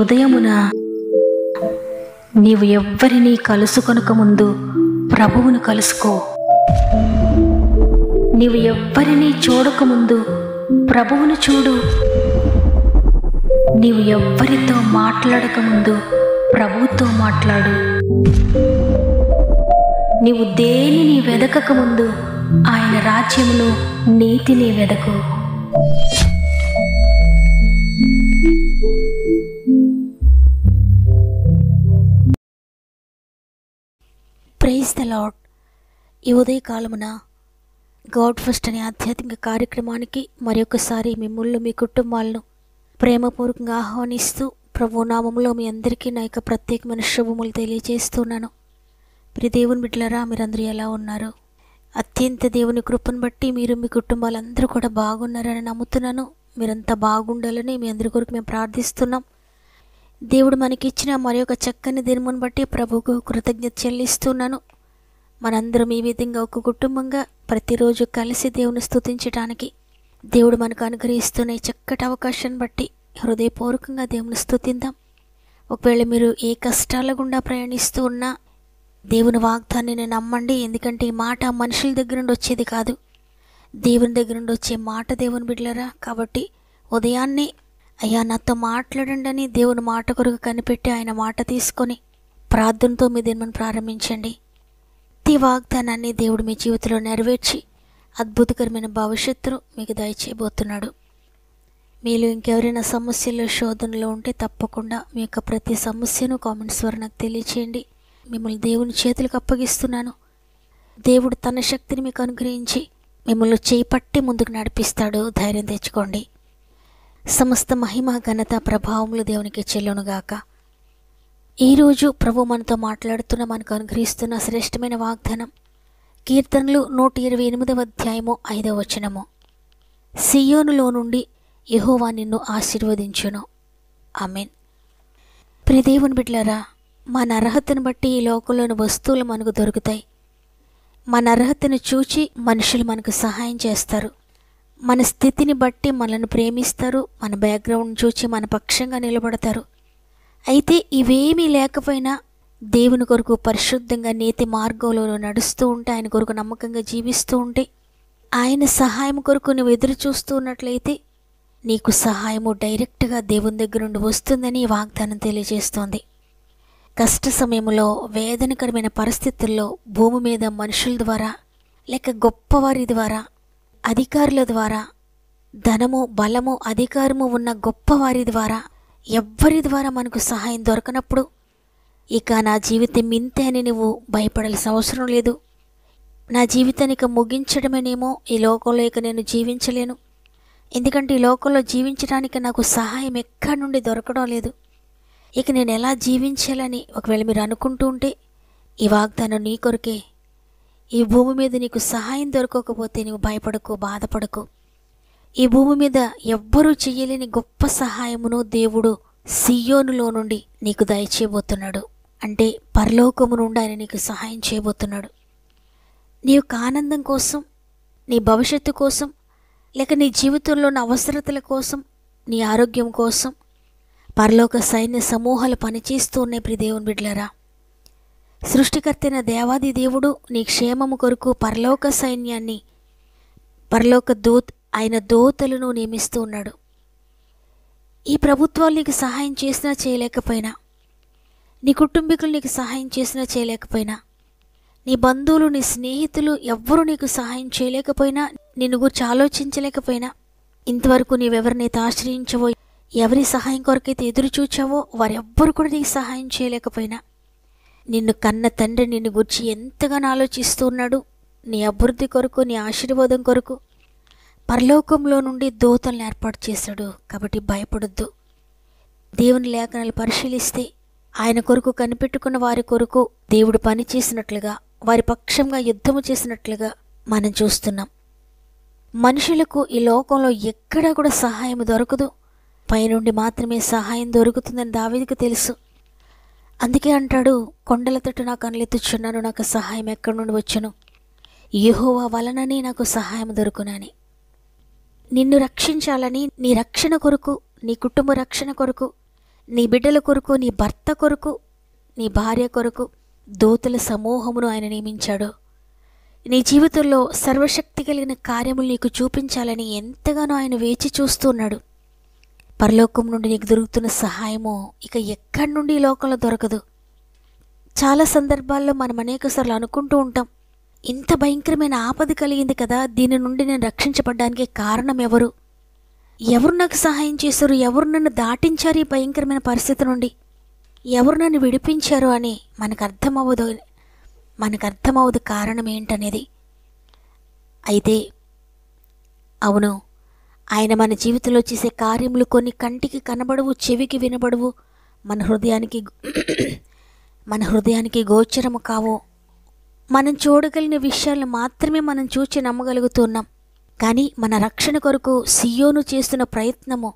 ఉదయమున నీవు ఎవ్వరినీ కలుసుకొనక ముందు ప్రభువును కలుసుకో. నీవు ఎవ్వరినీ చూడకముందు ప్రభువును చూడు. నీవు ఎవ్వరితో మాట్లాడకముందు ప్రభువుతో మాట్లాడు. నీవు దేనిని వెదకకముందు ఆయన రాజ్యమును నీతిని వెదకు. Praise the lord. ఈ ఉదయకాలమున గాడ్ ఫస్ట్ అనే ఆధ్యాత్మిక కార్యక్రమానికి మరొకసారి మిమ్మల్ని మీ కుటుంబాలను ప్రేమపూర్వకంగా ఆహ్వానిస్తూ ప్రభు నామములో మీ అందరికీ నా యొక్క ప్రత్యేకమైన శుభములు తెలియజేస్తున్నాను. ప్రియ దేవుని బిడ్డలారా, మీరందరూ ఎలా ఉన్నారు? అత్యంత దేవుని కృపను బట్టి మీరు మీ కుటుంబాలందరూ కూడా బాగున్నారని నమ్ముతున్నాను. మీరంతా బాగుండాలని మీ అందరి కొరకు మేము ప్రార్థిస్తున్నాం. దేవుడు మనకిచ్చిన మరి ఒక చక్కని దినమును బట్టి ప్రభువుకు కృతజ్ఞత చెల్లిస్తున్నాను. మనందరం ఈ విధంగా ఒక కుటుంబంగా ప్రతిరోజు కలిసి దేవుని స్తుతించడానికి దేవుడు మనకు అనుగ్రహిస్తున్న ఈ చక్కటి అవకాశాన్ని బట్టి హృదయపూర్వకంగా దేవుని స్తుతిద్దాం. ఒకవేళ మీరు ఏ కష్టాల గుండా ప్రయాణిస్తూ ఉన్నా దేవుని వాగ్దాన్ని నమ్మండి. ఎందుకంటే ఈ మాట మనుషుల దగ్గర నుండి వచ్చేది కాదు, దేవుని దగ్గర నుండి వచ్చే మాట దేవుని బిడ్డలారా. కాబట్టి ఉదయాన్నే అయ్యా నాతో మాట్లాడండి అని దేవుని మాట కొరకు కనిపెట్టి ఆయన మాట తీసుకొని ప్రార్థనతో మీ దినమును ప్రారంభించండి. ప్రతి వాగ్దానాన్ని దేవుడు మీ జీవితంలో నెరవేర్చి అద్భుతకరమైన భవిష్యత్తును మీకు దయచేయబోతున్నాడు. మీలో ఇంకెవరైనా సమస్యలు శోధనలో ఉంటే తప్పకుండా మీ యొక్క ప్రతి సమస్యను కామెంట్స్ ద్వారా నాకు తెలియచేయండి. మిమ్మల్ని దేవుని చేతులకు అప్పగిస్తున్నాను. దేవుడు తన శక్తిని మీకు అనుగ్రహించి మిమ్మల్ని చేపట్టి ముందుకు నడిపిస్తాడు. ధైర్యం తెచ్చుకోండి. సమస్త మహిమ ఘనత ప్రభావములు దేవునికి చెల్లునుగాక. ఈరోజు ప్రభు మనతో మాట్లాడుతున్న మనకు అనుగ్రహిస్తున్న శ్రేష్టమైన వాగ్దానం కీర్తనలు 128వ అధ్యాయము 5వ వచనము. సియోనులో నుండి యెహోవా నిన్ను ఆశీర్వదించును. ఆమేన్. ప్రియ దేవుని బిడ్డలారా, మన అర్హతను బట్టి ఈ లోకంలోని వస్తువులు మనకు దొరుకుతాయి. మన అర్హతను చూచి మనుషులు మనకు సహాయం చేస్తారు. మన స్థితిని బట్టి మనల్ని ప్రేమిస్తారు. మన బ్యాక్గ్రౌండ్ చూచి మన పక్షంగా నిలబడతారు. అయితే ఇవేమీ లేకపోయినా దేవుని కొరకు పరిశుద్ధంగా నీతి మార్గంలో నడుస్తూ ఉంటే, ఆయన కొరకు నమ్మకంగా జీవిస్తూ ఉంటే, ఆయన సహాయం కొరకు నువ్వు ఎదురు చూస్తూ ఉన్నట్లయితే నీకు సహాయము డైరెక్ట్గా దేవుని దగ్గర నుండి వస్తుందని వాగ్దానం తెలియజేస్తోంది. కష్ట సమయంలో, వేదనకరమైన పరిస్థితుల్లో భూమి మీద మనుషుల ద్వారా లేక గొప్పవారి ద్వారా, అధికారుల ద్వారా, ధనము బలము అధికారము ఉన్న గొప్పవారి ద్వారా, ఎవ్వరి ద్వారా మనకు సహాయం దొరకనప్పుడు ఇక నా జీవితం ఇంతే అని నువ్వు భయపడాల్సిన అవసరం లేదు. నా జీవితానికి ముగించడమేనేమో, ఈ లోకంలో ఇక నేను జీవించలేను, ఎందుకంటే ఈ లోకంలో జీవించడానికి నాకు సహాయం ఎక్కడి నుండి దొరకడం లేదు, ఇక నేను ఎలా జీవించాలని ఒకవేళ మీరు అనుకుంటూ ఉంటే ఈ వాగ్దానం నీ కొరకే. ఈ భూమి మీద నీకు సహాయం దొరకకపోతే నువ్వు భయపడకు, బాధపడకు. ఈ భూమి మీద ఎవ్వరూ చెయ్యలేని గొప్ప సహాయమును దేవుడు సియోనులో నుండి నీకు దయచేయబోతున్నాడు. అంటే పరలోకము నుండి ఆయన నీకు సహాయం చేయబోతున్నాడు. నీ యొక్క ఆనందం కోసం, నీ భవిష్యత్తు కోసం, లేక నీ జీవితంలోని అవసరతల కోసం, నీ ఆరోగ్యం కోసం పరలోక సైన్య సమూహాలు పనిచేస్తూ ఉన్నాయి. ప్రియ దేవుని బిడ్డలారా, సృష్టికర్తైన దేవాది దేవుడు నీ క్షేమము కొరకు పరలోక సైన్యాన్ని, ఆయన దూతలను నియమిస్తూ ఉన్నాడు. ఈ ప్రభుత్వాలు నీకు సహాయం చేసినా చేయలేకపోయినా, నీ కుటుంబీకులు నీకు సహాయం చేసినా చేయలేకపోయినా, నీ బంధువులు, నీ స్నేహితులు ఎవ్వరూ నీకు సహాయం చేయలేకపోయినా, నిన్ను గురించి ఆలోచించలేకపోయినా, ఇంతవరకు నీవెవరినైతే ఆశ్రయించవో, ఎవరి సహాయం కొరకైతే ఎదురు చూచావో వారెవ్వరు కూడా నీకు సహాయం చేయలేకపోయినా, నిన్ను కన్న తండ్రి నిన్ను గురించి ఎంతగానో ఆలోచిస్తూ ఉన్నాడు. నీ అభివృద్ధి కొరకు, నీ ఆశీర్వాదం కొరకు పరలోకంలో నుండి దూతలను ఏర్పాటు చేశాడు. కాబట్టి భయపడొద్దు. దేవుని లేఖనాలు పరిశీలిస్తే ఆయన కొరకు కనిపెట్టుకున్న వారి కొరకు దేవుడు పని చేసినట్లుగా, వారి పక్షంగా యుద్ధము చేసినట్లుగా మనం చూస్తున్నాం. మనుషులకు ఈ లోకంలో ఎక్కడా కూడా సహాయం దొరకదు, పైనుండి మాత్రమే సహాయం దొరుకుతుందని దావీదుకు తెలుసు. అందుకే అంటాడు, కొండల తట్టు నా కనులెత్తుచున్నాను, నాకు సహాయం ఎక్కడి నుండి వచ్చును, యెహోవా వలననే నాకు సహాయం దొరుకునని. నిన్ను రక్షించాలని, నీ రక్షణ కొరకు, నీ కుటుంబ రక్షణ కొరకు, నీ బిడ్డల కొరకు, నీ భర్త కొరకు, నీ భార్య కొరకు దూతల సమూహమును ఆయన నియమించాడు. నీ జీవితంలో సర్వశక్తి కలిగిన కార్యములు నీకు చూపించాలని ఎంతగానో ఆయన వేచి చూస్తున్నాడు. పరలోకం నుండి నీకు దొరుకుతున్న సహాయము ఇక ఎక్కడి నుండి ఈ లోకంలో దొరకదు. చాలా సందర్భాల్లో మనం అనేకసార్లు అనుకుంటూ ఉంటాం, ఇంత భయంకరమైన ఆపద కలిగింది కదా, దీని నుండి నేను రక్షించబడ్డానికి కారణం ఎవరు? ఎవరు నాకు సహాయం చేశారు? ఎవరు నన్ను దాటించారు ఈ భయంకరమైన పరిస్థితి నుండి? ఎవరు నన్ను విడిపించారు అని మనకు అర్థమవదు కారణం ఏంటనేది. అయితే అవును, ఆయన మన జీవితంలో చేసే కార్యములు కొన్ని కంటికి కనబడవు, చెవికి వినబడవు, మన హృదయానికి గోచరము కావు. మనం చూడగలిగిన విషయాలను మాత్రమే మనం చూచి నమ్మగలుగుతున్నాం. కానీ మన రక్షణ కొరకు సియోను చేస్తున్న ప్రయత్నము,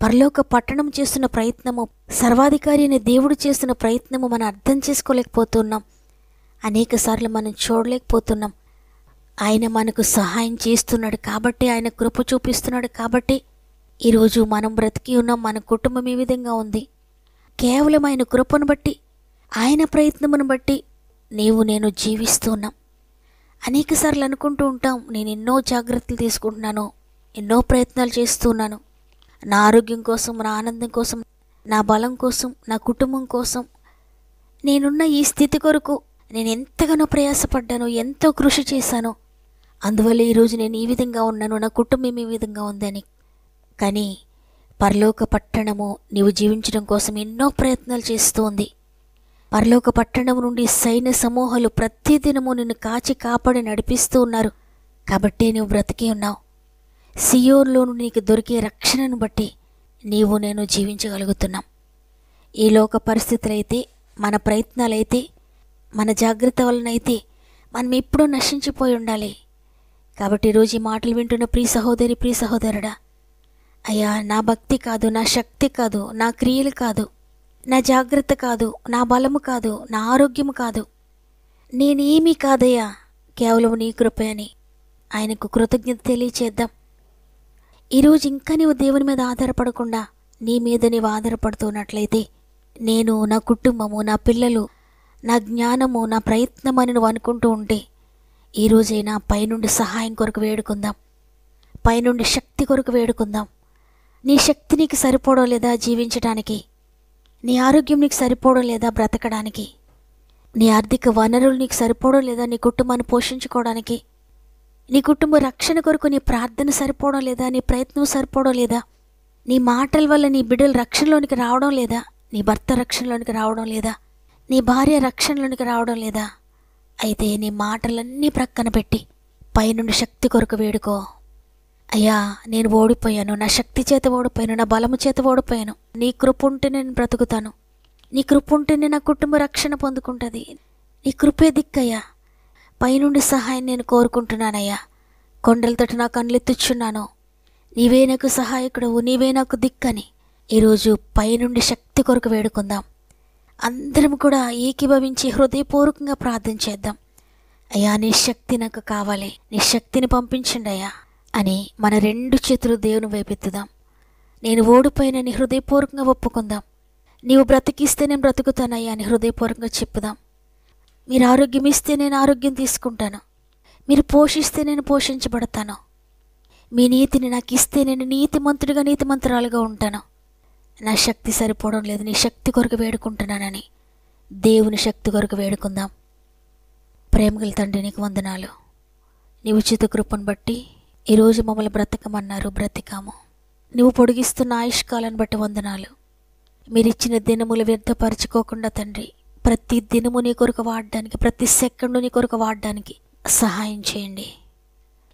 పరలోక పట్టణం చేస్తున్న ప్రయత్నము, సర్వాధికారి అనే దేవుడు చేస్తున్న ప్రయత్నము మనం అర్థం చేసుకోలేకపోతున్నాం. అనేకసార్లు మనం చూడలేకపోతున్నాం. ఆయన మనకు సహాయం చేస్తున్నాడు కాబట్టి, ఆయన కృప చూపిస్తున్నాడు కాబట్టి ఈరోజు మనం బ్రతికి ఉన్నాం. మన కుటుంబం ఈ విధంగా ఉంది. కేవలం ఆయన కృపను బట్టి, ఆయన ప్రయత్నమును బట్టి నేను జీవిస్తున్నాం. అనేకసార్లు అనుకుంటూ ఉంటాం, నేను ఎన్నో జాగ్రత్తలు తీసుకుంటున్నాను, ఎన్నో ప్రయత్నాలు చేస్తున్నాను, నా ఆరోగ్యం కోసం, నా ఆనందం కోసం, నా బలం కోసం, నా కుటుంబం కోసం, నేనున్న ఈ స్థితి కొరకు నేను ఎంతగానో ప్రయాసపడ్డాను, ఎంతో కృషి చేశాను, అందువల్ల ఈరోజు నేను ఈ విధంగా ఉన్నాను, నా కుటుంబం ఈ విధంగా ఉందని. కానీ పరలోక పట్టణము నీవు జీవించడం కోసం ఎన్నో ప్రయత్నాలు చేస్తోంది. పరలోక పట్టణం నుండి సైన్య సమూహాలు ప్రతిదినము నిన్ను కాచి కాపాడి నడిపిస్తూ ఉన్నారు. కాబట్టే నువ్వు బ్రతికి ఉన్నావు. సియోనులో నుండి నీకు దొరికే రక్షణను బట్టి నేను జీవించగలుగుతున్నాం. ఈ లోక పరిస్థితులైతే, మన ప్రయత్నాలైతే, మన జాగ్రత్త వలనైతే మనం ఎప్పుడూ నశించిపోయి ఉండాలి. కాబట్టి ఈరోజు ఈ మాటలు వింటున్న ప్రియ సహోదరి, ప్రియ సహోదరుడా, అయ్యా, నా భక్తి కాదు, నా శక్తి కాదు, నా క్రియలు కాదు, నా జాగ్రత్త కాదు, నా బలము కాదు, నా ఆరోగ్యము కాదు, నేనేమీ కాదయ్యా, కేవలం నీ కృప అని ఆయనకు కృతజ్ఞత తెలియచేద్దాం. ఈరోజు ఇంకా నీవు దేవుని మీద ఆధారపడకుండా నీ మీద నీవు ఆధారపడుతున్నట్లయితే, నేను, నా కుటుంబము, నా పిల్లలు, నా జ్ఞానము, నా ప్రయత్నం అని నువ్వు అనుకుంటూ ఉంటే, ఈరోజైనా పైనుండి సహాయం కొరకు వేడుకుందాం, పైనుండి శక్తి కొరకు వేడుకుందాం. నీ శక్తి నీకు సరిపోవడం లేదా జీవించడానికి? నీ ఆరోగ్యం నీకు సరిపోవడం లేదా బ్రతకడానికి? నీ ఆర్థిక వనరులు నీకు సరిపోవడం లేదా నీ కుటుంబాన్ని పోషించుకోవడానికి? నీ కుటుంబ రక్షణ కొరకు నీ ప్రార్థన సరిపోవడం లేదా? నీ ప్రయత్నం సరిపోవడం లేదా? నీ మాటల వల్ల నీ బిడ్డలు రక్షణలోనికి రావడం లేదా? నీ భర్త రక్షణలోనికి రావడం లేదా? నీ భార్య రక్షణలోనికి రావడం లేదా? అయితే నీ మాటలన్నీ ప్రక్కన పెట్టి పైనుండి శక్తి కొరకు వేడుకో. అయ్యా, నేను ఓడిపోయాను, నా శక్తి చేత ఓడిపోయాను, నా బలము చేత ఓడిపోయాను, నీ కృప ఉంటే నేను బ్రతుకుతాను, నీ కృప ఉంటేనే నా కుటుంబ రక్షణ పొందుకుంటుంది, నీ కృపే దిక్కయ్యా, పైనుండి సహాయం నేను కోరుకుంటున్నానయ్యా, కొండల తట్టు నా కళ్ళెత్తుచున్నాను, నీవే నాకు సహాయకుడవు, నీవే నాకు దిక్కని ఈరోజు పైనుండి శక్తి కొరకు వేడుకుందాం. అందరం కూడా ఏకీభవించి హృదయపూర్వకంగా ప్రార్థన చేద్దాం. అయ్యా, నీ శక్తి నాకు కావాలి, నీ శక్తిని పంపించండి అయ్యా అని మన రెండు చేతులు దేవుని వైపెత్తుదాం. నేను ఓడిపోయినని హృదయపూర్వకంగా ఒప్పుకుందాం. నీవు బ్రతికిస్తే నేను బ్రతుకుతానయ్యా అని హృదయపూర్వకంగా చెప్పుదాం. మీరు ఆరోగ్యం ఇస్తే నేను ఆరోగ్యం తీసుకుంటాను, మీరు పోషిస్తే నేను పోషించబడతాను, మీ నీతిని నాకు ఇస్తే నేను నీతిమంతుడిగా, నీతిమంతురాలుగా ఉంటాను. నా శక్తి సరిపోవడం లేదు, నీ శక్తి కొరకు వేడుకుంటున్నానని దేవుని శక్తి కొరకు వేడుకుందాం. ప్రేమగల తండ్రి, నీకు వందనాలు. నీ ఉచిత కృపను బట్టి ఈరోజు మమ్మల్ని బ్రతకమన్నారు, బ్రతికాము. నువ్వు పొడిగిస్తున్న ఆయుష్కాలను బట్టి వందనాలు. మీరిచ్చిన దినములు వ్యర్థపరచుకోకుండా తండ్రి, ప్రతి దినము నీ కొరకు వాడడానికి, ప్రతి సెకండు నీ కొరకు వాడడానికి సహాయం చేయండి.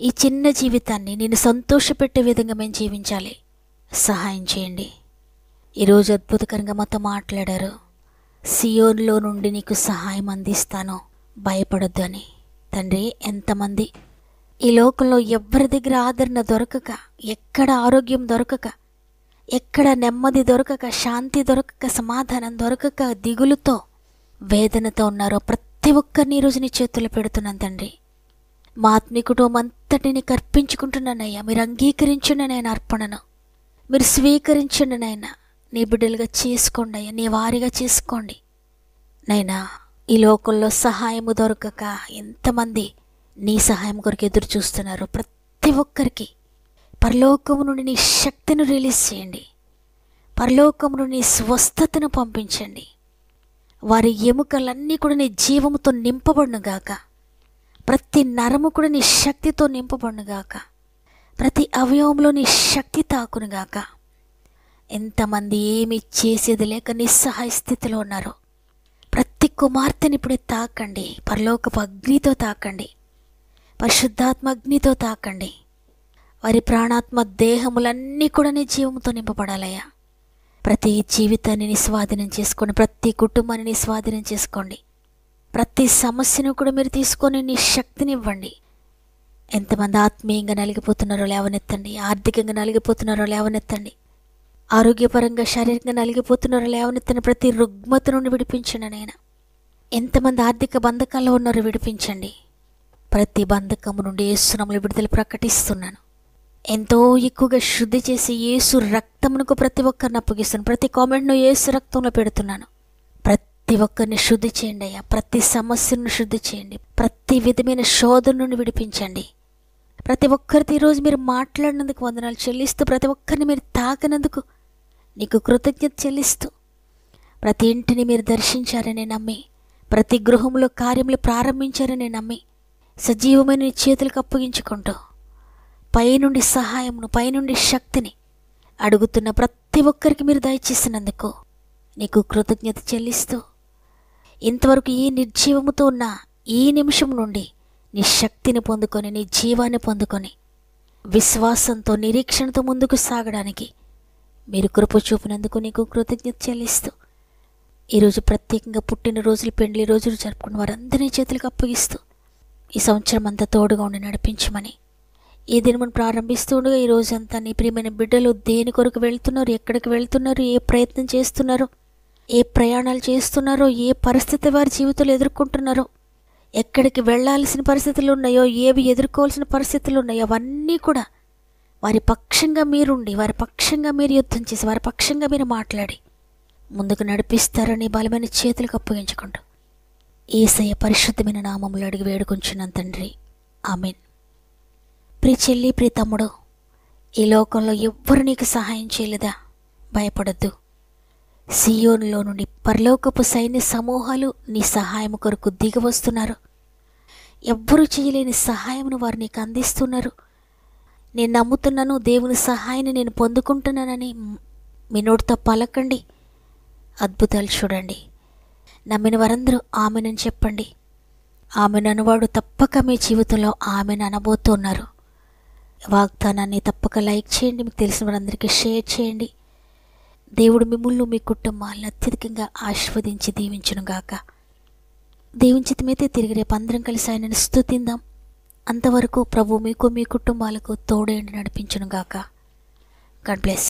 ఈ చిన్న జీవితాన్ని నేను సంతోషపెట్టే విధంగా మేము జీవించాలి, సహాయం చేయండి. ఈరోజు అద్భుతకరంగా మాతో మాట్లాడారు. సియోనులో నుండి నీకు సహాయం అందిస్తాను, భయపడొద్దు అని. తండ్రి, ఎంతమంది ఈ లోకంలో ఎవరి దగ్గర ఆదరణ దొరకక, ఎక్కడ ఆరోగ్యం దొరకక, ఎక్కడ నెమ్మది దొరకక, శాంతి దొరకక, సమాధానం దొరకక, దిగులుతో, వేదనతో ఉన్నారో ప్రతి ఒక్కరిని ఈరోజు నీ చేతుల్లో పెడుతున్నాను తండ్రి. మా ఆత్మీయ కుటుంబం అంతటిని అర్పించుకుంటున్నానయ్యా. మీరు అంగీకరించండి నాయన అర్పణను, మీరు స్వీకరించండి నాయన. నీ బిడ్డలుగా చేసుకోండి అయ్యా, నీ వారిగా చేసుకోండి నైనా. ఈ లోకంలో సహాయము దొరకక ఎంతమంది నీ సహాయం కొరకు ఎదురు చూస్తున్నారు. ప్రతి ఒక్కరికి పరలోకము నుండి నీ శక్తిని రిలీజ్ చేయండి. పరలోకము నుండి నీ స్వస్థతను పంపించండి. వారి ఎముకలన్నీ కూడా నీ జీవముతో నింపబడునుగాక. ప్రతి నరము కూడా నీ శక్తితో నింపబడునుగాక. ప్రతి అవయవంలో నీ శక్తి తాకునుగాక. ఎంతమంది ఏమి చేసేది లేక నిస్సహాయ స్థితిలో ఉన్నారో ప్రతి కుమార్తెని ఇప్పుడే తాకండి. పరలోకపు అగ్నితో తాకండి, పరిశుద్ధాత్మ అగ్నితో తాకండి. వారి ప్రాణాత్మ దేహములన్నీ కూడా నీ జీవంతో నింపబడాలయ్యా. ప్రతి జీవితాన్ని నీ స్వాధీనం చేసుకోండి, ప్రతి కుటుంబాన్ని నీ స్వాధీనం చేసుకోండి. ప్రతి సమస్యను కూడా మీరు తీసుకొని నీ శక్తిని ఇవ్వండి. ఎంతమంది ఆత్మీయంగా నలిగిపోతున్నారో లేవనెత్తండి, ఆర్థికంగా నలిగిపోతున్నారో లేవనెత్తండి, ఆరోగ్యపరంగా శారీరకంగా నలిగిపోతున్నారో లేవనెత్తండి. ప్రతి రుగ్మత నుండి విడిపించండి నాయన. ఎంతమంది ఆర్థిక బంధకాల్లో ఉన్నారో విడిపించండి. ప్రతి బంధకము నుండి యేసు నామములో విడుదల ప్రకటిస్తున్నాను. ఎంతో ఎక్కువగా శుద్ధి చేసి యేసు రక్తమునకు ప్రతి ఒక్కరిని అప్పగిస్తున్నాను. ప్రతి కామెంట్ను యేసు రక్తంలో పెడుతున్నాను. ప్రతి ఒక్కరిని శుద్ధి చేయండి అయ్యా. ప్రతి సమస్యను శుద్ధి చేయండి. ప్రతి విధమైన శోధన నుండి విడిపించండి. ప్రతి ఒక్కరితో ఈరోజు మీరు మాట్లాడినందుకు వందనాలు చెల్లిస్తూ, ప్రతి ఒక్కరిని మీరు తాకినందుకు నీకు కృతజ్ఞత చెల్లిస్తూ, ప్రతి ఇంటిని మీరు దర్శించారని నమ్మి, ప్రతి గృహంలో కార్యములు ప్రారంభించారని నమ్మి సజీవమైన నీ చేతులకు అప్పగించుకుంటూ పైనుండి సహాయమును, పైనుండి శక్తిని అడుగుతున్న ప్రతి ఒక్కరికి మీరు దయచేసినందుకు నీకు కృతజ్ఞత చెల్లిస్తూ, ఇంతవరకు ఈ నిర్జీవముతో ఉన్న ఈ నిమిషం నుండి నీ శక్తిని పొందుకొని, నీ జీవాన్ని పొందుకొని విశ్వాసంతో, నిరీక్షణతో ముందుకు సాగడానికి మీరు కృప చూపినందుకు నీకు కృతజ్ఞత చెల్లిస్తూ, ఈరోజు ప్రత్యేకంగా పుట్టినరోజులు, పెండ్లి రోజులు జరుపుకున్న వారందరినీ చేతులకు అప్పగిస్తూ ఈ సంవత్సరం అంతా తోడుగా ఉండి నడిపించమని, ఈ దినమును ప్రారంభిస్తూ ఉండగా ఈ రోజంతా నీ ప్రియమైన బిడ్డలు దేని కొరకు వెళ్తున్నారు, ఎక్కడికి వెళ్తున్నారు, ఏ ప్రయత్నం చేస్తున్నారు, ఏ ప్రయాణాలు చేస్తున్నారో, ఏ పరిస్థితి వారి జీవితంలో ఎదుర్కొంటున్నారో, ఎక్కడికి వెళ్లాల్సిన పరిస్థితులు ఉన్నాయో, ఏవి ఎదుర్కోవాల్సిన పరిస్థితులు ఉన్నాయో అవన్నీ కూడా వారి పక్షంగా మీరుండి, వారి పక్షంగా మీరు యుద్ధం చేసి, వారి పక్షంగా మీరు మాట్లాడి ముందుకు నడిపిస్తారని బలమైన చేతులకు అప్పగించుకుంటూ యేసయ్య పరిశుద్ధమైన నామములో అడిగి వేడుకొంచున్నాను తండ్రి, ఆమేన్. ప్రియ చెల్లి, ప్రియ తమ్ముడు, ఈ లోకంలో ఎవ్వరు నీకు సహాయం చేయలేదా? భయపడద్దు. సియోనులో నుండి పరలోకపు సైన్య సమూహాలు నీ సహాయం కొరకు దిగి వస్తున్నారు. ఎవ్వరూ చేయలేని సహాయమును వారు నీకు అందిస్తున్నారు. నేను నమ్ముతున్నాను, దేవుని సహాయాన్ని నేను పొందుకుంటున్నానని మీ నోటితో పలకండి. అద్భుతాలు చూడండి. నమ్మిన వారందరూ ఆమెనని చెప్పండి. ఆమెను అనువాడు తప్పక మీ జీవితంలో ఆమెను అనబోతున్నారు. వాగ్దానాన్ని తప్పక లైక్ చేయండి, మీకు తెలిసిన వారందరికీ షేర్ చేయండి. దేవుడు మిమ్మల్ని, మీ కుటుంబాలను అత్యధికంగా ఆశీర్వదించి దీవించునుగాక. దేవుని చిత్తమైతే తిరిగి రేపు అందరం కలిసి ఆయనను స్తుతిందాం. అంతవరకు ప్రభు మీకు, మీ కుటుంబాలకు తోడేండి నడిపించునుగాక. God bless.